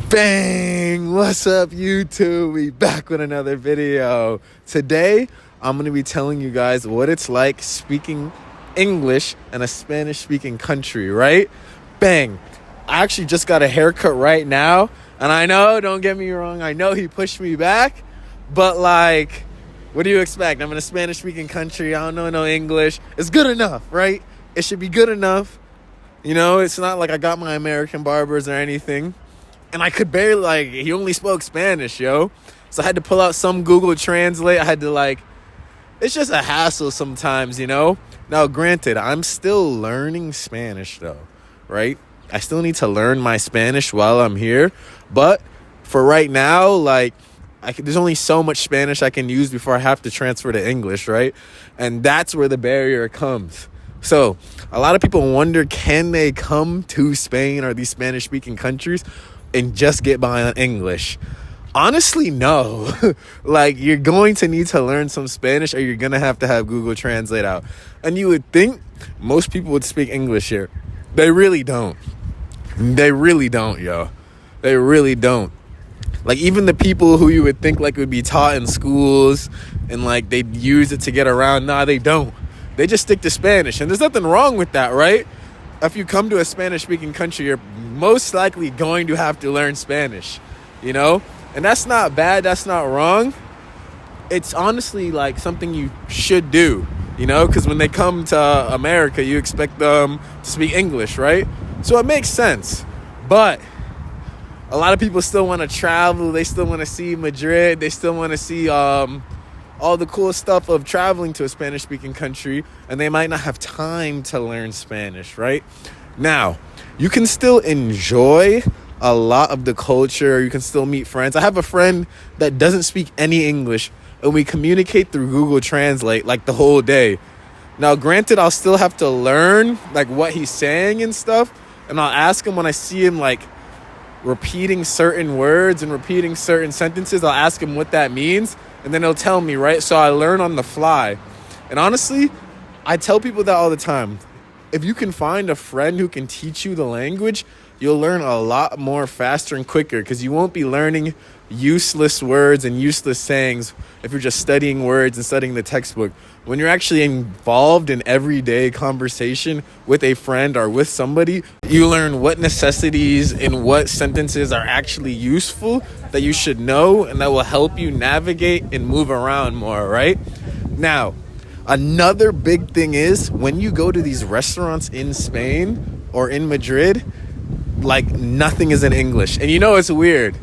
Bang! What's up, YouTube? We back with another video. Today, I'm going to be telling you guys what it's like speaking English in a Spanish-speaking country, right? Bang! I actually just got a haircut right now, and I know, don't get me wrong, I know he pushed me back, but like, what do you expect? I'm in a Spanish-speaking country, I don't know no English. It's good enough, right? It should be good enough. You know, it's not like I got my American barbers or anything. And I could barely, he only spoke Spanish, yo. So I had to pull out some Google Translate. I had to, it's just a hassle sometimes, you know. Now, granted, I'm still learning Spanish, though, right? I still need to learn my Spanish while I'm here. But for right now, there's only so much Spanish I can use before I have to transfer to English, right? And that's where the barrier comes. So a lot of people wonder, can they come to Spain or these Spanish-speaking countries and just get by on English? Honestly, no. You're going to need to learn some Spanish, or you're going to have Google Translate out. And you would think most people would speak English here. They really don't. They really don't, yo. They really don't. Even the people who you would think would be taught in schools and they'd use it to get around, nah, they don't. They just stick to Spanish. And there's nothing wrong with that, right? If you come to a Spanish-speaking country, you're most likely going to have to learn Spanish, you know? And that's not bad. That's not wrong. It's honestly something you should do, you know? Because when they come to America, you expect them to speak English, right? So it makes sense. But a lot of people still want to travel. They still want to see Madrid. They still want to see all the cool stuff of traveling to a Spanish-speaking country, and they might not have time to learn Spanish, right? Now, you can still enjoy a lot of the culture. You can still meet friends. I have a friend that doesn't speak any English, and we communicate through Google Translate the whole day. Now, granted, I'll still have to learn what he's saying and stuff, and I'll ask him when I see him repeating certain words and repeating certain sentences. I'll ask him what that means, and then he'll tell me, right? So I learn on the fly. And honestly, I tell people that all the time. If you can find a friend who can teach you the language, you'll learn a lot more faster and quicker, because you won't be learning useless words and useless sayings if you're just studying words and studying the textbook. When you're actually involved in everyday conversation with a friend or with somebody, you learn what necessities and what sentences are actually useful that you should know, and that will help you navigate and move around more, right? Now, another big thing is when you go to these restaurants in Spain or in Madrid, nothing is in English. And you know, it's weird.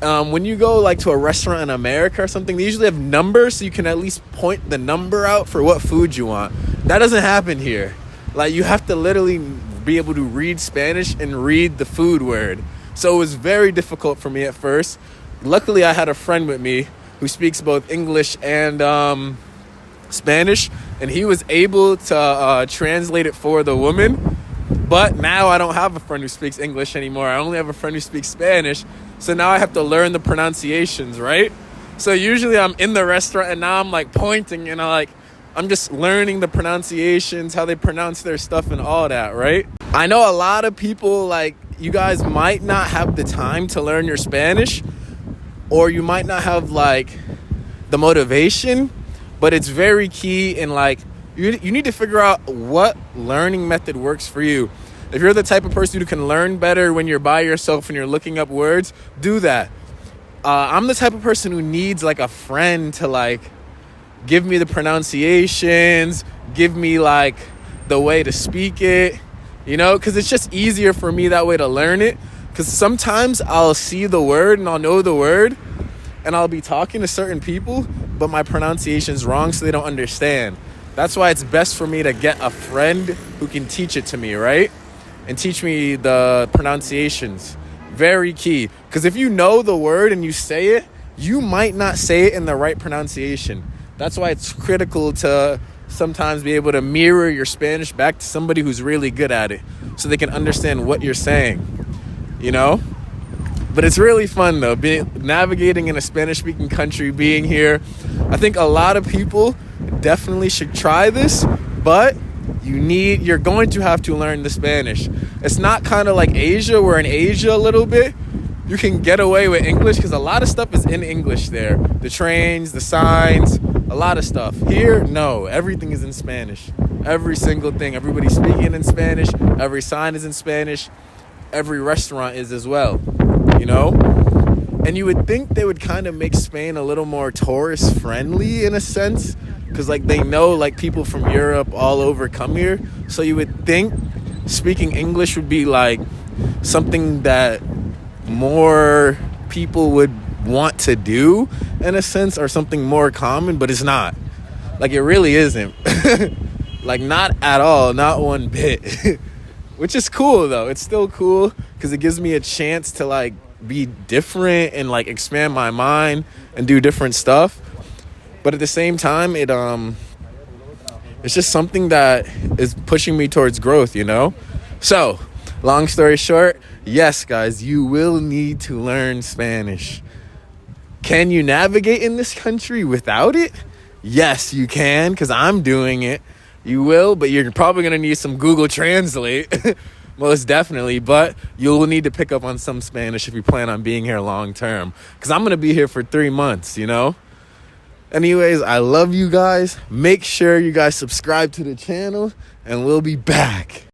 When you go to a restaurant in America or something, they usually have numbers, so you can at least point the number out for what food you want. That doesn't happen here. You have to literally be able to read Spanish and read the food word. So it was very difficult for me at first. Luckily, I had a friend with me who speaks both English and Spanish, and he was able to translate it for the woman. But now I don't have a friend who speaks English anymore. I only have a friend who speaks Spanish. So now I have to learn the pronunciations, right? So usually I'm in the restaurant and now I'm pointing and I'm just learning the pronunciations, how they pronounce their stuff and all that, right? I know a lot of people, you guys might not have the time to learn your Spanish, or you might not have the motivation, but it's very key in you need to figure out what learning method works for you. If you're the type of person who can learn better when you're by yourself and you're looking up words, do that. I'm the type of person who needs a friend to give me the pronunciations, give me the way to speak it, you know, because it's just easier for me that way to learn it. Because sometimes I'll see the word and I'll know the word and I'll be talking to certain people, but my pronunciation's wrong, so they don't understand. That's why it's best for me to get a friend who can teach it to me, right? And teach me the pronunciations. Very key. Because if you know the word and you say it, you might not say it in the right pronunciation. That's why it's critical to sometimes be able to mirror your Spanish back to somebody who's really good at it, so they can understand what you're saying, you know? But it's really fun, though, navigating in a Spanish-speaking country, being here. I think a lot of people definitely should try this, but you're going to have to learn the Spanish. It's not kind of like Asia. We're in Asia a little bit. you can get away with English because a lot of stuff is in English there. The trains, the signs, a lot of stuff. Here, no, everything is in Spanish. Every single thing. Everybody's speaking in Spanish. Every sign is in Spanish. Every restaurant is as well, you know? And you would think they would kind of make Spain a little more tourist friendly in a sense, because like they know like people from Europe all over come here. So you would think speaking English would be like something that more people would want to do in a sense, or something more common, but it's not. Like it really isn't. Like not at all, not one bit. Which is cool though. It's still cool because it gives me a chance to like be different and like expand my mind and do different stuff. But at the same time, it's just something that is pushing me towards growth, you know? So, long story short, yes, guys, you will need to learn Spanish. Can you navigate in this country without it? Yes, you can, because I'm doing it. You will, but you're probably going to need some Google Translate. Most definitely, but you'll need to pick up on some Spanish if you plan on being here long term. Because I'm going to be here for 3 months, you know? Anyways, I love you guys. Make sure you guys subscribe to the channel, and we'll be back.